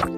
Allez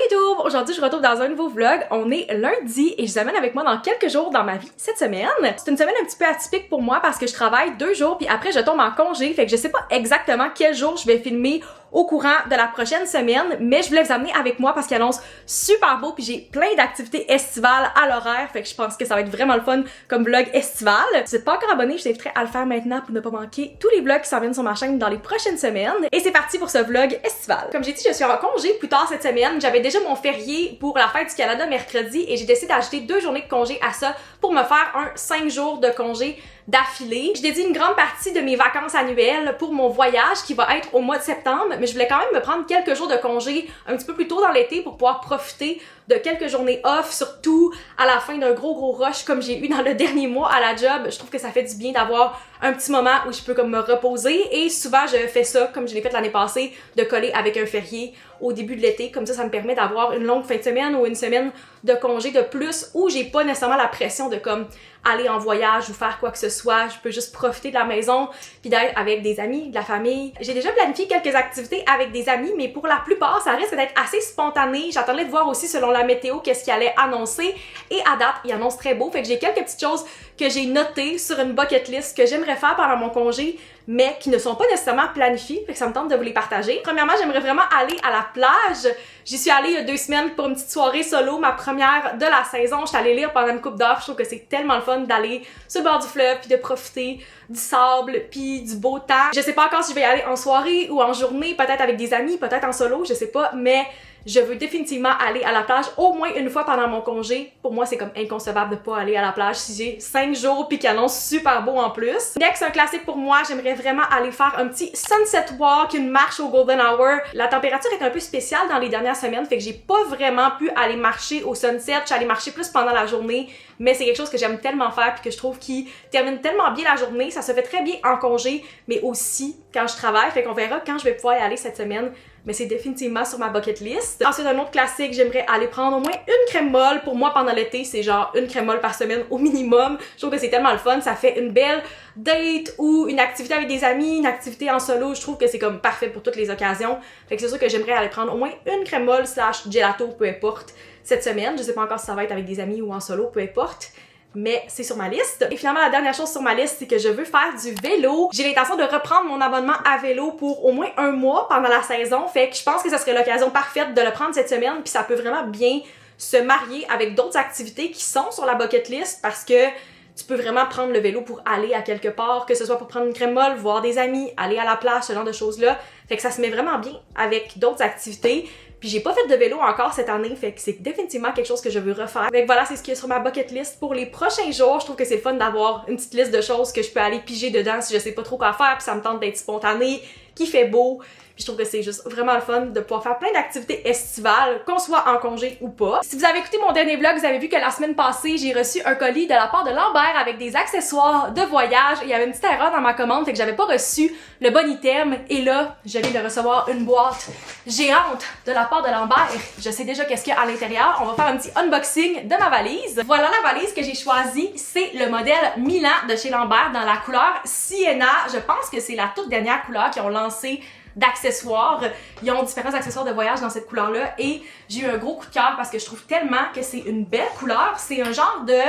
YouTube! Aujourd'hui, je retrouve dans un nouveau vlog. On est lundi et je vous amène avec moi dans quelques jours dans ma vie cette semaine. C'est une semaine un petit peu atypique pour moi parce que je travaille 2 jours puis après je tombe en congé. Fait que je sais pas exactement quel jour je vais filmer au courant de la prochaine semaine, mais je voulais vous amener avec moi parce qu'il annonce super beau puis j'ai plein d'activités estivales à l'horaire. Fait que je pense que ça va être vraiment le fun comme vlog estival. Si vous n'êtes pas encore abonné, je t'inviterai à le faire maintenant pour ne pas manquer tous les vlogs qui s'en viennent sur ma chaîne dans les prochaines semaines. Et c'est parti pour ce vlog estival. Comme j'ai dit, je suis en congé plus tard cette semaine. J'avais déjà mon férié pour la fête du Canada mercredi et j'ai décidé d'ajouter 2 journées de congé à ça pour me faire un 5 jours de congé d'affilée. Je dédie une grande partie de mes vacances annuelles pour mon voyage qui va être au mois de septembre, mais je voulais quand même me prendre quelques jours de congé un petit peu plus tôt dans l'été pour pouvoir profiter de quelques journées off, surtout à la fin d'un gros rush comme j'ai eu dans le dernier mois à la job. Je trouve que ça fait du bien d'avoir un petit moment où je peux comme me reposer et souvent je fais ça comme je l'ai fait l'année passée, de coller avec un férié au début de l'été. Comme ça me permet d'avoir une longue fin de semaine ou une semaine de congé de plus où j'ai pas nécessairement la pression de comme aller en voyage ou faire quoi que ce soit. Je peux juste profiter de la maison puis d'être avec des amis, de la famille. J'ai déjà planifié quelques activités avec des amis, mais pour la plupart, ça risque d'être assez spontané. J'attendais de voir aussi selon la météo qu'est-ce qu'il allait annoncer et à date, il annonce très beau. Fait que j'ai quelques petites choses que j'ai notées sur une bucket list que j'aimerais faire pendant mon congé, mais qui ne sont pas nécessairement planifiées, fait que ça me tente de vous les partager. Premièrement, j'aimerais vraiment aller à la plage. J'y suis allée il y a 2 semaines pour une petite soirée solo, ma première de la saison. J'étais allée lire pendant une coupe d'heures. Je trouve que c'est tellement le fun d'aller sur le bord du fleuve puis de profiter du sable puis du beau temps. Je sais pas encore si je vais y aller en soirée ou en journée, peut-être avec des amis, peut-être en solo, je sais pas, mais je veux définitivement aller à la plage au moins une fois pendant mon congé. Pour moi, c'est comme inconcevable de pas aller à la plage si j'ai 5 jours puis qu'il annonce super beau en plus. Dès que c'est un classique pour moi, j'aimerais vraiment aller faire un petit sunset walk, une marche au golden hour. La température est un peu spéciale dans les dernières semaines, fait que j'ai pas vraiment pu aller marcher au sunset. Je suis allée marcher plus pendant la journée, mais c'est quelque chose que j'aime tellement faire puis que je trouve qui termine tellement bien la journée. Ça se fait très bien en congé, mais aussi quand je travaille. Fait qu'on verra quand je vais pouvoir y aller cette semaine. Mais c'est définitivement sur ma bucket list. Ensuite, un autre classique, j'aimerais aller prendre au moins une crème molle. Pour moi, pendant l'été, c'est genre une crème molle par semaine au minimum. Je trouve que c'est tellement le fun. Ça fait une belle date ou une activité avec des amis, une activité en solo. Je trouve que c'est comme parfait pour toutes les occasions. Fait que c'est sûr que j'aimerais aller prendre au moins une crème molle / gelato, peu importe, cette semaine. Je sais pas encore si ça va être avec des amis ou en solo, peu importe. Mais c'est sur ma liste. Et finalement, la dernière chose sur ma liste, c'est que je veux faire du vélo. J'ai l'intention de reprendre mon abonnement à vélo pour au moins 1 mois pendant la saison. Fait que je pense que ça serait l'occasion parfaite de le prendre cette semaine. Puis ça peut vraiment bien se marier avec d'autres activités qui sont sur la bucket list parce que tu peux vraiment prendre le vélo pour aller à quelque part, que ce soit pour prendre une crème molle, voir des amis, aller à la plage, ce genre de choses-là. Fait que ça se met vraiment bien avec d'autres activités. Puis j'ai pas fait de vélo encore cette année, fait que c'est définitivement quelque chose que je veux refaire. Fait que voilà, c'est ce qui est sur ma bucket list pour les prochains jours. Je trouve que c'est le fun d'avoir une petite liste de choses que je peux aller piger dedans si je sais pas trop quoi faire, puis ça me tente d'être spontané, qu'il fait beau. Puis je trouve que c'est juste vraiment le fun de pouvoir faire plein d'activités estivales, qu'on soit en congé ou pas. Si vous avez écouté mon dernier vlog, vous avez vu que la semaine passée, j'ai reçu un colis de la part de Lambert avec des accessoires de voyage. Il y avait une petite erreur dans ma commande, fait que j'avais pas reçu le bon item. Et là, je viens de recevoir une boîte géante de la part de Lambert. Je sais déjà qu'est-ce qu'il y a à l'intérieur. On va faire un petit unboxing de ma valise. Voilà la valise que j'ai choisie. C'est le modèle Milan de chez Lambert dans la couleur Sienna. Je pense que c'est la toute dernière couleur qu'ils ont lancée d'accessoires. Ils ont différents accessoires de voyage dans cette couleur-là et j'ai eu un gros coup de cœur parce que je trouve tellement que c'est une belle couleur. C'est un genre de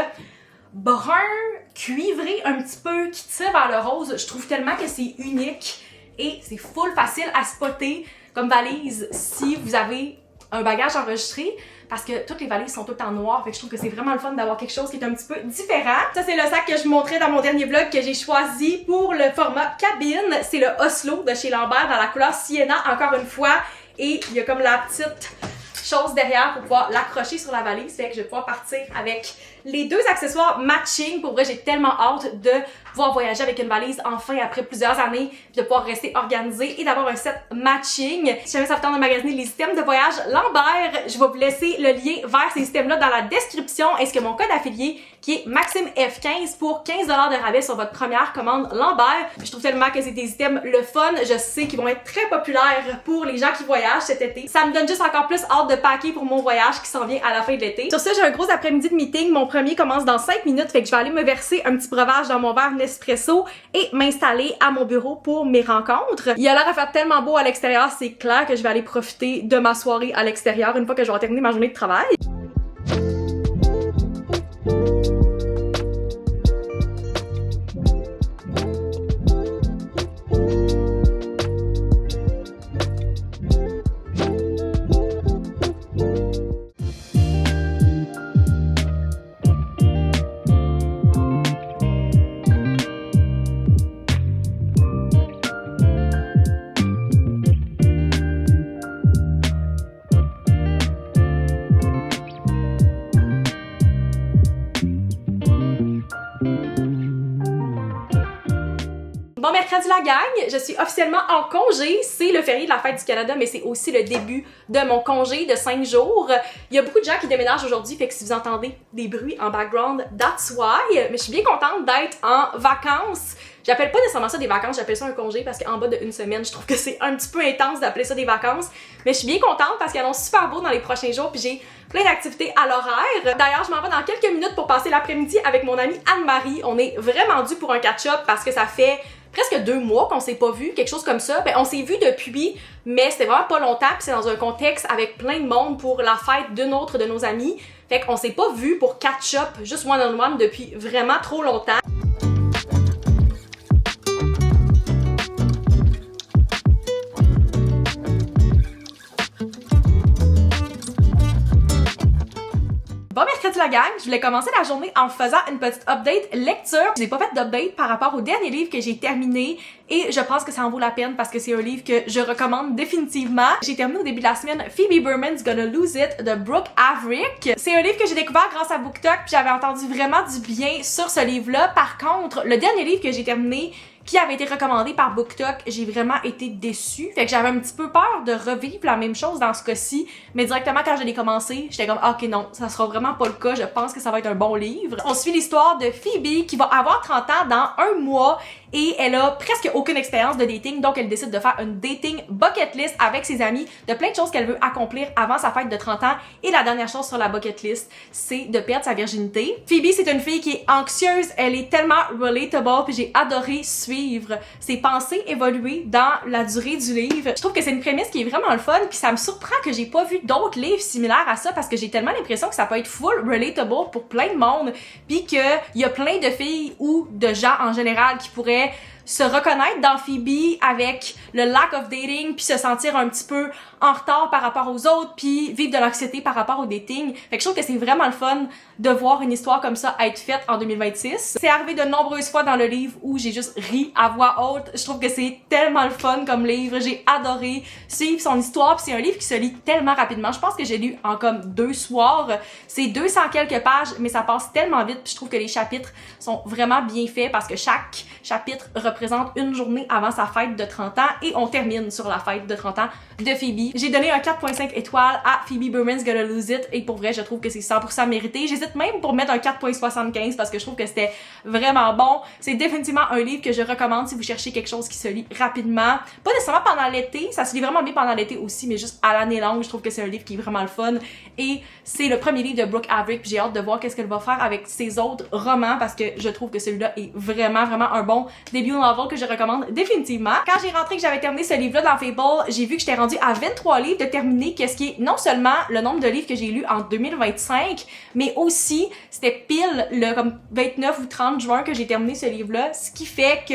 brun cuivré un petit peu qui tire vers le rose. Je trouve tellement que c'est unique et c'est full facile à spotter comme valise si vous avez un bagage enregistré parce que toutes les valises sont toutes en noir, fait que je trouve que c'est vraiment le fun d'avoir quelque chose qui est un petit peu différent. Ça, c'est le sac que je vous montrais dans mon dernier vlog que j'ai choisi pour le format cabine. C'est le Oslo de chez Lambert dans la couleur Sienna, encore une fois. Et il y a comme la petite chose derrière pour pouvoir l'accrocher sur la valise, fait que je vais pouvoir partir avec les 2 accessoires matching. Pour vrai, j'ai tellement hâte de pouvoir voyager avec une valise enfin après plusieurs années, puis de pouvoir rester organisée et d'avoir un set matching. Si jamais ça vous tente de magasiner les items de voyage Lambert, je vais vous laisser le lien vers ces items-là dans la description, ainsi que mon code affilié qui est MaximeF15 pour 15$ de rabais sur votre première commande Lambert. Je trouve tellement que c'est des items le fun, je sais qu'ils vont être très populaires pour les gens qui voyagent cet été. Ça me donne juste encore plus hâte de packer pour mon voyage qui s'en vient à la fin de l'été. Sur ce, j'ai un gros après-midi de meeting. Mon premier commence dans 5 minutes, fait que je vais aller me verser un petit breuvage dans mon verre Nespresso et m'installer à mon bureau pour mes rencontres. Il a l'air à faire tellement beau à l'extérieur, c'est clair que je vais aller profiter de ma soirée à l'extérieur une fois que j'aurai terminé ma journée de travail. Bon mercredi la gang, je suis officiellement en congé, c'est le férié de la fête du Canada, mais c'est aussi le début de mon congé de 5 jours. Il y a beaucoup de gens qui déménagent aujourd'hui, fait que si vous entendez des bruits en background, that's why. Mais je suis bien contente d'être en vacances. J'appelle pas nécessairement ça des vacances, j'appelle ça un congé parce qu'en bas d'une semaine, je trouve que c'est un petit peu intense d'appeler ça des vacances. Mais je suis bien contente parce qu'elles annonce super beau dans les prochains jours puis j'ai plein d'activités à l'horaire. D'ailleurs, je m'en vais dans quelques minutes pour passer l'après-midi avec mon amie Anne-Marie. On est vraiment dû pour un catch-up parce que ça fait presque 2 mois qu'on s'est pas vu, quelque chose comme ça. Ben, on s'est vu depuis, mais c'était vraiment pas longtemps puis c'est dans un contexte avec plein de monde pour la fête d'une autre de nos amis. Fait qu'on s'est pas vu pour catch-up, juste one-on-one depuis vraiment trop longtemps. Bon mercredi la gang, je voulais commencer la journée en faisant une petite update lecture. J'ai pas fait d'update par rapport au dernier livre que j'ai terminé et je pense que ça en vaut la peine parce que c'est un livre que je recommande définitivement. J'ai terminé au début de la semaine Phoebe Berman's Gonna Lose It de Brooke Averick. C'est un livre que j'ai découvert grâce à BookTok puis j'avais entendu vraiment du bien sur ce livre-là. Par contre, le dernier livre que j'ai terminé qui avait été recommandé par BookTok, j'ai vraiment été déçue. Fait que j'avais un petit peu peur de revivre la même chose dans ce cas-ci, mais directement quand je l'ai commencé, j'étais comme ok non, ça sera vraiment pas le cas, je pense que ça va être un bon livre. On suit l'histoire de Phoebe qui va avoir 30 ans dans 1 mois et elle a presque aucune expérience de dating, donc elle décide de faire une dating bucket list avec ses amis de plein de choses qu'elle veut accomplir avant sa fête de 30 ans et la dernière chose sur la bucket list, c'est de perdre sa virginité. Phoebe, c'est une fille qui est anxieuse, elle est tellement relatable puis j'ai adoré suivre ses pensées évoluer dans la durée du livre. Je trouve que c'est une prémisse qui est vraiment le fun puis ça me surprend que j'ai pas vu d'autres livres similaires à ça parce que j'ai tellement l'impression que ça peut être full relatable pour plein de monde puis qu'il y a plein de filles ou de gens en général qui pourraient se reconnaître dans Phoebe avec le lack of dating puis se sentir un petit peu en retard par rapport aux autres puis vivre de l'anxiété par rapport au dating. Fait que je trouve que c'est vraiment le fun de voir une histoire comme ça être faite en 2026. C'est arrivé de nombreuses fois dans le livre où j'ai juste ri à voix haute. Je trouve que c'est tellement le fun comme livre. J'ai adoré suivre son histoire puis c'est un livre qui se lit tellement rapidement. Je pense que j'ai lu en comme 2 soirs. C'est 200 quelques pages mais ça passe tellement vite puis je trouve que les chapitres sont vraiment bien faits parce que chaque chapitre représente une journée avant sa fête de 30 ans et on termine sur la fête de 30 ans de Phoebe. J'ai donné un 4.5 étoiles à Phoebe Berman's Gonna Lose It et pour vrai, je trouve que c'est 100% mérité. J'hésite même pour mettre un 4.75 parce que je trouve que c'était vraiment bon. C'est définitivement un livre que je recommande si vous cherchez quelque chose qui se lit rapidement. Pas nécessairement pendant l'été, ça se lit vraiment bien pendant l'été aussi, mais juste à l'année longue, je trouve que c'est un livre qui est vraiment le fun. Et c'est le premier livre de Brooke Averick, puis j'ai hâte de voir qu'est-ce qu'elle va faire avec ses autres romans parce que je trouve que celui-là est vraiment un bon début novel que je recommande définitivement. Quand j'ai rentré que j'avais terminé ce livre-là dans Fable, j'ai vu que j'étais rendue à 23 livres de terminer, qu'est-ce qui est non seulement le nombre de livres que j'ai lus en 2025, mais aussi c'était pile le comme 29 ou 30 juin que j'ai terminé ce livre-là, ce qui fait que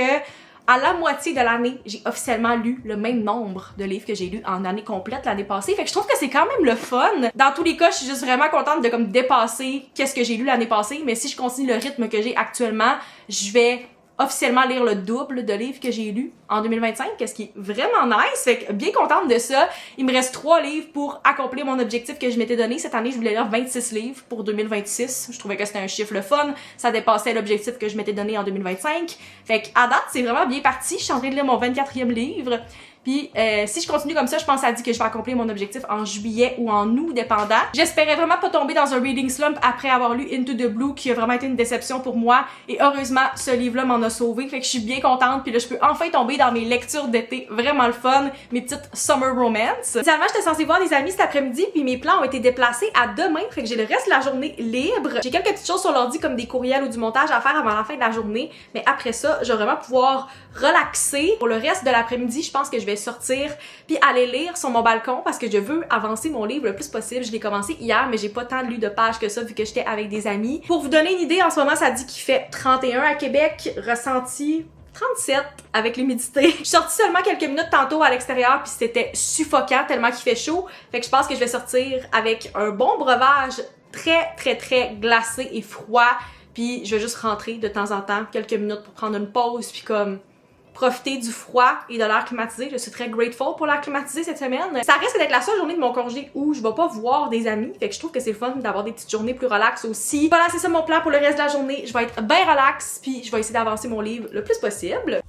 à la moitié de l'année, j'ai officiellement lu le même nombre de livres que j'ai lus en année complète l'année passée. Fait que je trouve que c'est quand même le fun. Dans tous les cas, je suis juste vraiment contente de comme dépasser qu'est-ce que j'ai lu l'année passée, mais si je continue le rythme que j'ai actuellement, je vais officiellement lire le double de livres que j'ai lus en 2025, ce qui est vraiment nice. Fait que bien contente de ça. Il me reste 3 livres pour accomplir mon objectif que je m'étais donné. Cette année, je voulais lire 26 livres pour 2026. Je trouvais que c'était un chiffre le fun. Ça dépassait l'objectif que je m'étais donné en 2025. Fait que à date, c'est vraiment bien parti. Je suis en train de lire mon 24e livre. Puis si je continue comme ça, je pense à dire que je vais accomplir mon objectif en juillet ou en août, dépendant. J'espérais vraiment pas tomber dans un reading slump après avoir lu Into the Blue, qui a vraiment été une déception pour moi. Et heureusement, ce livre-là m'en a sauvé. Fait que je suis bien contente. Puis là, je peux enfin tomber dans mes lectures d'été vraiment le fun, mes petites summer romance. Finalement, j'étais censée voir des amis cet après-midi, puis mes plans ont été déplacés à demain. Fait que j'ai le reste de la journée libre. J'ai quelques petites choses sur l'ordi comme des courriels ou du montage à faire avant la fin de la journée. Mais après ça, je vais vraiment pouvoir relaxer. Pour le reste de l'après-midi, je pense que je vais sortir puis aller lire sur mon balcon parce que je veux avancer mon livre le plus possible. Je l'ai commencé hier, mais j'ai pas tant lu de pages que ça vu que j'étais avec des amis. Pour vous donner une idée, en ce moment, ça dit qu'il fait 31 à Québec, ressenti 37 avec l'humidité. Je suis sortie seulement quelques minutes tantôt à l'extérieur puis c'était suffocant tellement qu'il fait chaud. Fait que je pense que je vais sortir avec un bon breuvage très glacé et froid. Puis je vais juste rentrer de temps en temps, quelques minutes pour prendre une pause puis comme profiter du froid et de l'air climatisé. Je suis très grateful pour l'air climatisé cette semaine. Ça risque d'être la seule journée de mon congé où je vais pas voir des amis. Fait que je trouve que c'est fun d'avoir des petites journées plus relax aussi. Voilà, c'est ça mon plan pour le reste de la journée. Je vais être bien relax puis je vais essayer d'avancer mon livre le plus possible.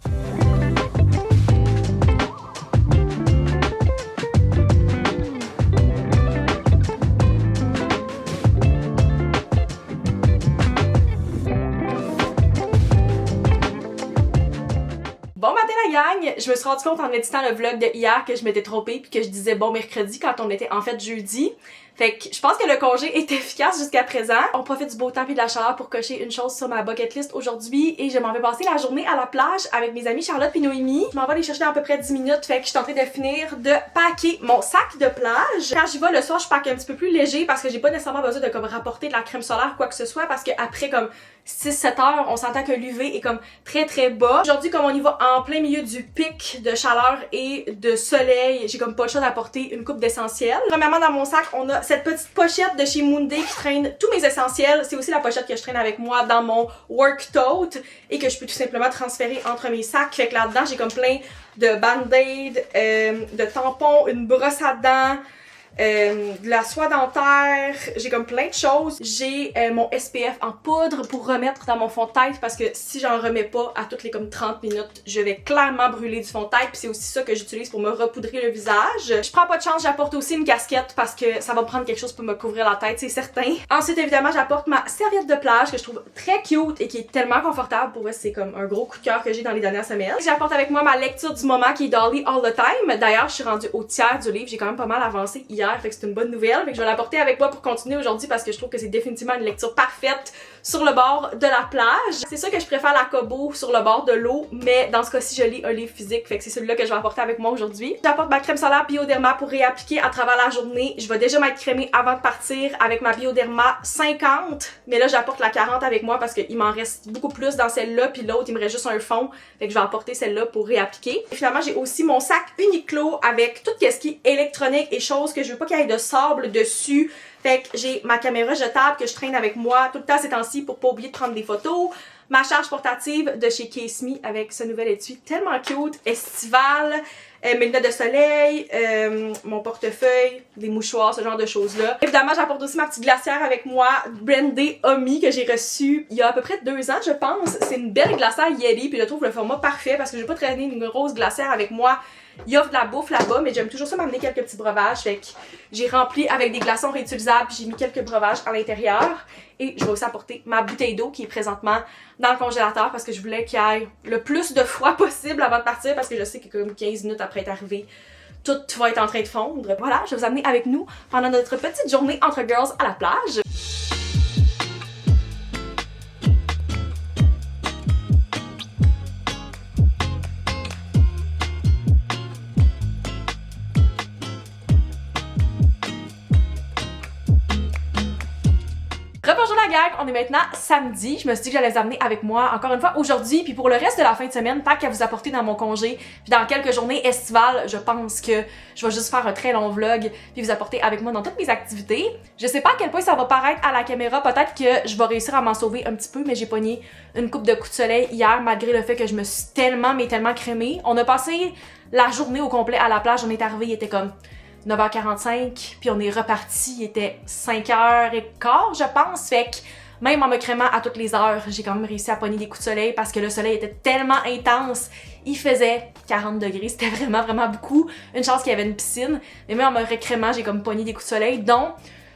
Bon matin la gang! Je me suis rendu compte en éditant le vlog de hier que je m'étais trompée puis que je disais bon mercredi quand on était en fait jeudi. Fait que je pense que le congé est efficace jusqu'à présent. On profite du beau temps et de la chaleur pour cocher une chose sur ma bucket list aujourd'hui et je m'en vais passer la journée à la plage avec mes amis Charlotte et Noémie. Je m'en vais les chercher dans à peu près 10 minutes, fait que je suis en train de finir de packer mon sac de plage. Quand j'y vais le soir, je pack un petit peu plus léger parce que j'ai pas nécessairement besoin de comme rapporter de la crème solaire ou quoi que ce soit parce que après comme 6-7 heures, on s'entend que l'UV est comme très bas. Aujourd'hui, comme on y va en plein milieu du pic de chaleur et de soleil, j'ai comme pas le choix d'apporter une coupe d'essentiels. Premièrement, dans mon sac, on a cette petite pochette de chez Moonday qui traîne tous mes essentiels. C'est aussi la pochette que je traîne avec moi dans mon work tote et que je peux tout simplement transférer entre mes sacs. Fait que là-dedans, j'ai comme plein de band-aid, de tampons, une brosse à dents, de la soie dentaire, j'ai comme plein de choses. J'ai mon SPF en poudre pour remettre dans mon fond de tête parce que si j'en remets pas à toutes les comme 30 minutes, je vais clairement brûler du fond de tête puis c'est aussi ça que j'utilise pour me repoudrer le visage. Je prends pas de chance, j'apporte aussi une casquette parce que ça va me prendre quelque chose pour me couvrir la tête, c'est certain. Ensuite évidemment j'apporte ma serviette de plage que je trouve très cute et qui est tellement confortable. Pour vrai c'est comme un gros coup de cœur que j'ai dans les dernières semaines. J'apporte avec moi ma lecture du moment qui est Dolly All the Time. D'ailleurs je suis rendue au tiers du livre, j'ai quand même pas mal avancé hier. Fait que c'est une bonne nouvelle, fait que je vais l'apporter avec moi pour continuer aujourd'hui parce que je trouve que c'est définitivement une lecture parfaite sur le bord de la plage. C'est sûr que je préfère la Kobo sur le bord de l'eau, mais dans ce cas-ci je lis un livre physique, fait que c'est celui-là que je vais apporter avec moi aujourd'hui. J'apporte ma crème solaire Bioderma pour réappliquer à travers la journée. Je vais déjà m'être crémée avant de partir avec ma Bioderma 50, mais là j'apporte la 40 avec moi parce qu'il m'en reste beaucoup plus dans celle-là, puis l'autre il me reste juste un fond, fait que je vais apporter celle-là pour réappliquer. Et finalement j'ai aussi mon sac Uniqlo avec tout ce qui est électronique et choses que je veux pas qu'il y ait de sable dessus. Fait que j'ai ma caméra jetable que je traîne avec moi tout le temps ces temps-ci pour pas oublier de prendre des photos. Ma charge portative de chez Case Me avec ce nouvel étui tellement cute, estival, mes lunettes de soleil, mon portefeuille, des mouchoirs, ce genre de choses-là. Évidemment, j'apporte aussi ma petite glacière avec moi, brandée Omi, que j'ai reçue il y a à peu près 2 ans, je pense. C'est une belle glacière Yeti, puis je trouve le format parfait parce que je vais pas traîner une grosse glacière avec moi. Il offre de la bouffe là-bas, mais j'aime toujours ça m'amener quelques petits breuvages. Fait que j'ai rempli avec des glaçons réutilisables, puis j'ai mis quelques breuvages à l'intérieur. Et je vais aussi apporter ma bouteille d'eau qui est présentement dans le congélateur parce que je voulais qu'il y ait le plus de froid possible avant de partir parce que je sais que comme 15 minutes après être arrivé, tout va être en train de fondre. Voilà, je vais vous amener avec nous pendant notre petite journée entre girls à la plage. Rebonjour la gang, on est maintenant samedi. Je me suis dit que j'allais vous amener avec moi encore une fois aujourd'hui, puis pour le reste de la fin de semaine, tant qu'à vous apporter dans mon congé, puis dans quelques journées estivales, je pense que je vais juste faire un très long vlog, puis vous apporter avec moi dans toutes mes activités. Je sais pas à quel point ça va paraître à la caméra, peut-être que je vais réussir à m'en sauver un petit peu, mais j'ai pogné une coupe de coups de soleil hier, malgré le fait que je me suis tellement crémée. On a passé la journée au complet à la plage, on est arrivé, il était comme 9h45, puis on est reparti, il était 5h15, je pense, fait que Même en me crémant à toutes les heures, j'ai quand même réussi à pogner des coups de soleil parce que le soleil était tellement intense. Il faisait 40 degrés, c'était vraiment, vraiment beaucoup. Une chance qu'il y avait une piscine. Mais même en me recrémant, j'ai comme pogné des coups de soleil, dont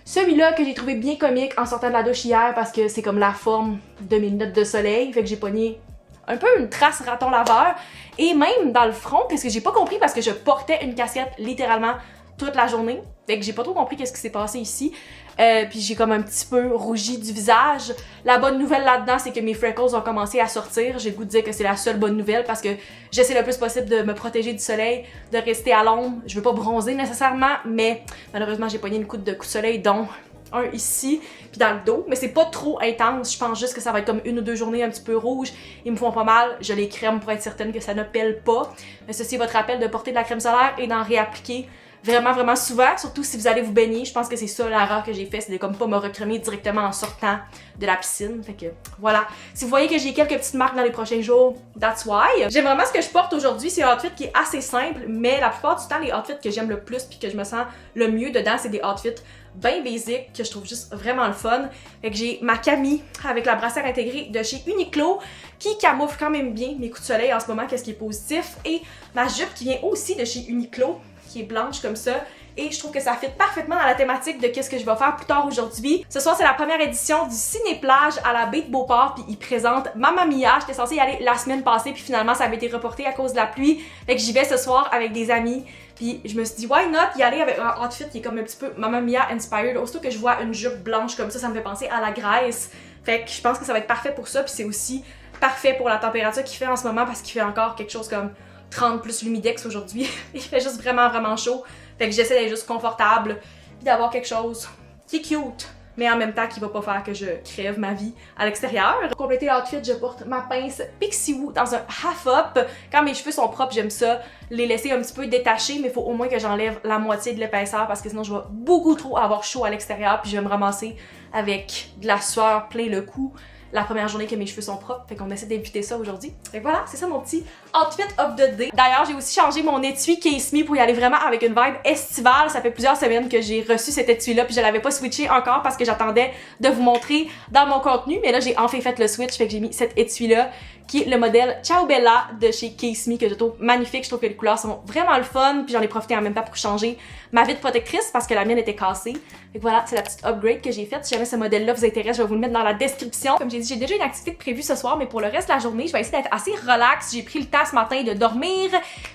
celui-là que j'ai trouvé bien comique en sortant de la douche hier parce que c'est comme la forme de mes lunettes de soleil. Fait que j'ai pogné un peu une trace raton laveur. Et même dans le front, qu'est-ce que j'ai pas compris parce que je portais une casquette littéralement toute la journée. Fait que j'ai pas trop compris qu'est-ce qui s'est passé ici. Puis j'ai comme un petit peu rougi du visage. La bonne nouvelle là-dedans, c'est que mes freckles ont commencé à sortir. J'ai le goût de dire que c'est la seule bonne nouvelle parce que j'essaie le plus possible de me protéger du soleil, de rester à l'ombre. Je veux pas bronzer nécessairement, mais malheureusement, j'ai pogné une coupe de coups de soleil, dont un ici, puis dans le dos. Mais c'est pas trop intense. Je pense juste que ça va être comme 1 ou 2 journées un petit peu rouges. Ils me font pas mal. Je les crème pour être certaine que ça ne pèle pas. Mais ceci est votre rappel de porter de la crème solaire et d'en réappliquer vraiment, vraiment souvent, surtout si vous allez vous baigner. Je pense que c'est ça l'erreur que j'ai fait, c'est de comme pas me recrémer directement en sortant de la piscine. Fait que voilà. Si vous voyez que j'ai quelques petites marques dans les prochains jours, that's why. J'aime vraiment ce que je porte aujourd'hui. C'est un outfit qui est assez simple, mais la plupart du temps, les outfits que j'aime le plus puis que je me sens le mieux dedans, c'est des outfits bien basic que je trouve juste vraiment le fun. Fait que j'ai ma Camille avec la brassière intégrée de chez Uniqlo qui camoufle quand même bien mes coups de soleil en ce moment, qu'est-ce qui est positif. Et ma jupe qui vient aussi de chez Uniqlo, qui est blanche comme ça, et je trouve que ça fit parfaitement dans la thématique de qu'est-ce que je vais faire plus tard aujourd'hui. Ce soir, c'est la première édition du Ciné-Plage à la baie de Beauport, puis ils présentent Mamma Mia. J'étais censée y aller la semaine passée, puis finalement, ça avait été reporté à cause de la pluie. Fait que j'y vais ce soir avec des amis, puis je me suis dit, why not y aller avec un outfit qui est comme un petit peu Mamma Mia inspired. Aussitôt que je vois une jupe blanche comme ça me fait penser à la Grèce. Fait que je pense que ça va être parfait pour ça, puis c'est aussi parfait pour la température qu'il fait en ce moment, parce qu'il fait encore quelque chose comme 30 plus l'humidex aujourd'hui. Il fait juste vraiment, vraiment chaud. Fait que j'essaie d'être juste confortable puis d'avoir quelque chose qui est cute, mais en même temps qui va pas faire que je crève ma vie à l'extérieur. Pour compléter l'outfit, je porte ma pince Pixiwoo dans un half-up. Quand mes cheveux sont propres, j'aime ça les laisser un petit peu détachés, mais il faut au moins que j'enlève la moitié de l'épaisseur parce que sinon je vais beaucoup trop avoir chaud à l'extérieur puis je vais me ramasser avec de la sueur plein le cou la première journée que mes cheveux sont propres. Fait qu'on essaie d'éviter ça aujourd'hui. Fait que voilà, c'est ça mon petit outfit of the day. D'ailleurs, j'ai aussi changé mon étui Case Me pour y aller vraiment avec une vibe estivale. Ça fait plusieurs semaines que j'ai reçu cet étui-là puis je l'avais pas switché encore parce que j'attendais de vous montrer dans mon contenu. Mais là, j'ai enfin fait le switch. Fait que j'ai mis cet étui-là qui est le modèle Ciao Bella de chez Case Me que je trouve magnifique. Je trouve que les couleurs sont vraiment le fun. Puis j'en ai profité en même temps pour changer ma vitre protectrice parce que la mienne était cassée. Fait que voilà, c'est la petite upgrade que j'ai faite. Si jamais ce modèle-là vous intéresse, je vais vous le mettre dans la description. Comme j'ai dit, j'ai déjà une activité prévue ce soir, mais pour le reste de la journée, je vais essayer d'être assez relax. J'ai pris le temps ce matin de dormir,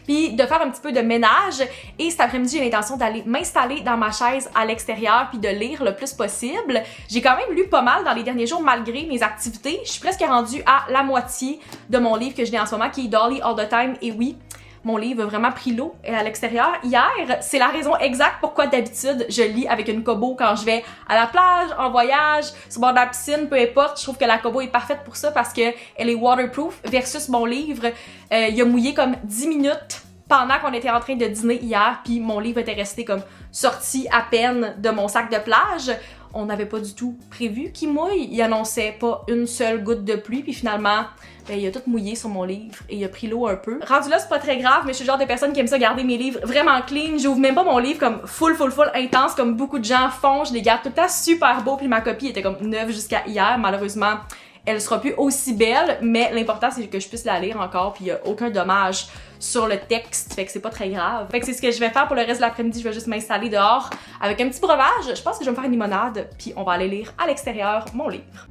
puis de faire un petit peu de ménage. Et cet après-midi, j'ai l'intention d'aller m'installer dans ma chaise à l'extérieur puis de lire le plus possible. J'ai quand même lu pas mal dans les derniers jours malgré mes activités. Je suis presque rendue à la moitié de mon livre que je lis en ce moment, qui est Dolly All the Time. Et oui, mon livre a vraiment pris l'eau à l'extérieur. Hier, c'est la raison exacte pourquoi d'habitude je lis avec une Kobo quand je vais à la plage, en voyage, sur le bord de la piscine, peu importe. Je trouve que la Kobo est parfaite pour ça parce que elle est waterproof versus mon livre. Il a mouillé comme 10 minutes pendant qu'on était en train de dîner hier, puis mon livre était resté comme sorti à peine de mon sac de plage. On n'avait pas du tout prévu qu'il mouille. Il annonçait pas une seule goutte de pluie, puis finalement, ben, il a tout mouillé sur mon livre et il a pris l'eau un peu. Rendu là, c'est pas très grave, mais je suis le genre de personne qui aime ça garder mes livres vraiment clean. J'ouvre même pas mon livre comme full intense, comme beaucoup de gens font. Je les garde tout le temps super beaux, puis ma copie était comme neuve jusqu'à hier. Malheureusement, elle sera plus aussi belle, mais l'important c'est que je puisse la lire encore, puis il y a aucun dommage sur le texte, fait que c'est pas très grave. Fait que c'est ce que je vais faire pour le reste de l'après-midi. Je vais juste m'installer dehors avec un petit breuvage. Je pense que je vais me faire une limonade, puis on va aller lire à l'extérieur mon livre.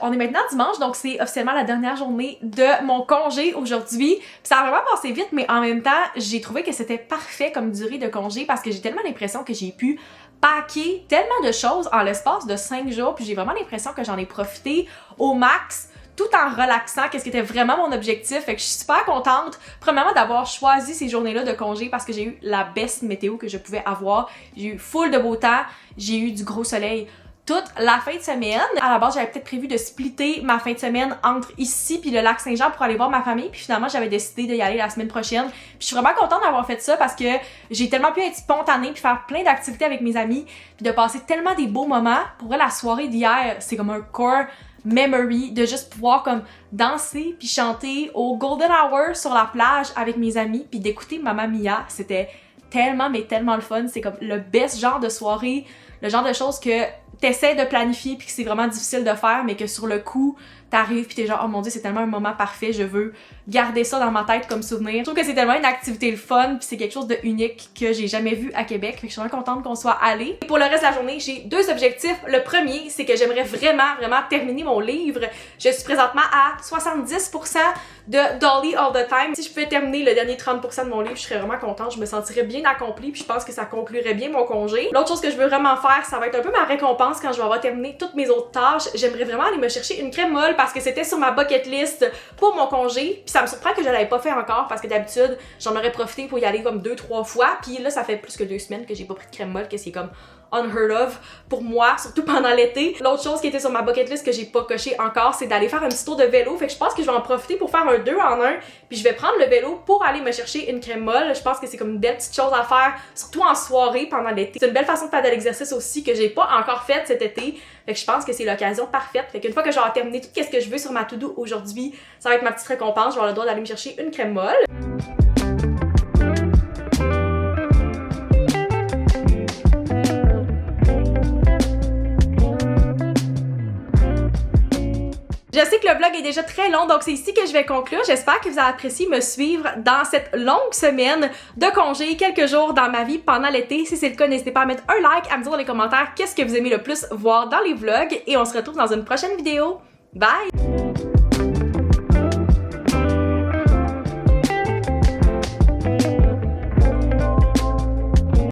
On est maintenant dimanche, donc c'est officiellement la dernière journée de mon congé aujourd'hui. Ça a vraiment passé vite, mais en même temps, j'ai trouvé que c'était parfait comme durée de congé parce que j'ai tellement l'impression que j'ai pu packer tellement de choses en l'espace de 5 jours, puis j'ai vraiment l'impression que j'en ai profité au max, tout en relaxant, qu'est-ce qui était vraiment mon objectif. Fait que je suis super contente, premièrement, d'avoir choisi ces journées-là de congé parce que j'ai eu la best météo que je pouvais avoir. J'ai eu full de beau temps, j'ai eu du gros soleil toute la fin de semaine. À la base, j'avais peut-être prévu de splitter ma fin de semaine entre ici puis le lac Saint-Jean pour aller voir ma famille, puis finalement, j'avais décidé d'y aller la semaine prochaine. Puis je suis vraiment contente d'avoir fait ça parce que j'ai tellement pu être spontanée puis faire plein d'activités avec mes amis, puis de passer tellement des beaux moments. Pour vrai, la soirée d'hier, c'est comme un core memory de juste pouvoir comme danser puis chanter au golden hour sur la plage avec mes amis puis d'écouter Mamma Mia. C'était tellement mais tellement le fun. C'est comme le best genre de soirée, le genre de choses que t'essaies de planifier puis que c'est vraiment difficile de faire, mais que sur le coup t'arrives puis t'es genre oh mon dieu, c'est tellement un moment parfait, je veux garder ça dans ma tête comme souvenir. Je trouve que c'est tellement une activité le fun puis c'est quelque chose de unique que j'ai jamais vu à Québec, fait que je suis vraiment contente qu'on soit allé. Pour le reste de la journée, j'ai deux objectifs. Le premier, c'est que j'aimerais vraiment terminer mon livre. Je suis présentement à 70% de Dolly All the Time. Si je pouvais terminer le dernier 30% de mon livre, je serais vraiment contente, je me sentirais bien accomplie puis je pense que ça conclurait bien mon congé. L'autre chose que je veux vraiment faire, ça va être un peu ma récompense quand je vais avoir terminé toutes mes autres tâches. J'aimerais vraiment aller me chercher une crème molle parce que c'était sur ma bucket list pour mon congé. Puis ça me surprend que je l'avais pas fait encore parce que d'habitude, j'en aurais profité pour y aller comme 2-3 fois. Puis là, ça fait plus que 2 semaines que j'ai pas pris de crème molle, que c'est comme unheard of pour moi, surtout pendant l'été. L'autre chose qui était sur ma bucket list que j'ai pas coché encore, c'est d'aller faire un petit tour de vélo. Fait que je pense que je vais en profiter pour faire un 2 en 1. Puis je vais prendre le vélo pour aller me chercher une crème molle. Je pense que c'est comme une belle petite chose à faire, surtout en soirée pendant l'été. C'est une belle façon de faire de l'exercice aussi que j'ai pas encore fait cet été. Fait que je pense que c'est l'occasion parfaite. Fait qu'une fois que j'aurai terminé tout ce que je veux sur ma to-do aujourd'hui, ça va être ma petite récompense. Je vais avoir le droit d'aller me chercher une crème molle. Je sais que le vlog est déjà très long, donc c'est ici que je vais conclure. J'espère que vous avez apprécié me suivre dans cette longue semaine de congé, quelques jours dans ma vie pendant l'été. Si c'est le cas, n'hésitez pas à mettre un like, à me dire dans les commentaires qu'est-ce que vous aimez le plus voir dans les vlogs et on se retrouve dans une prochaine vidéo. Bye!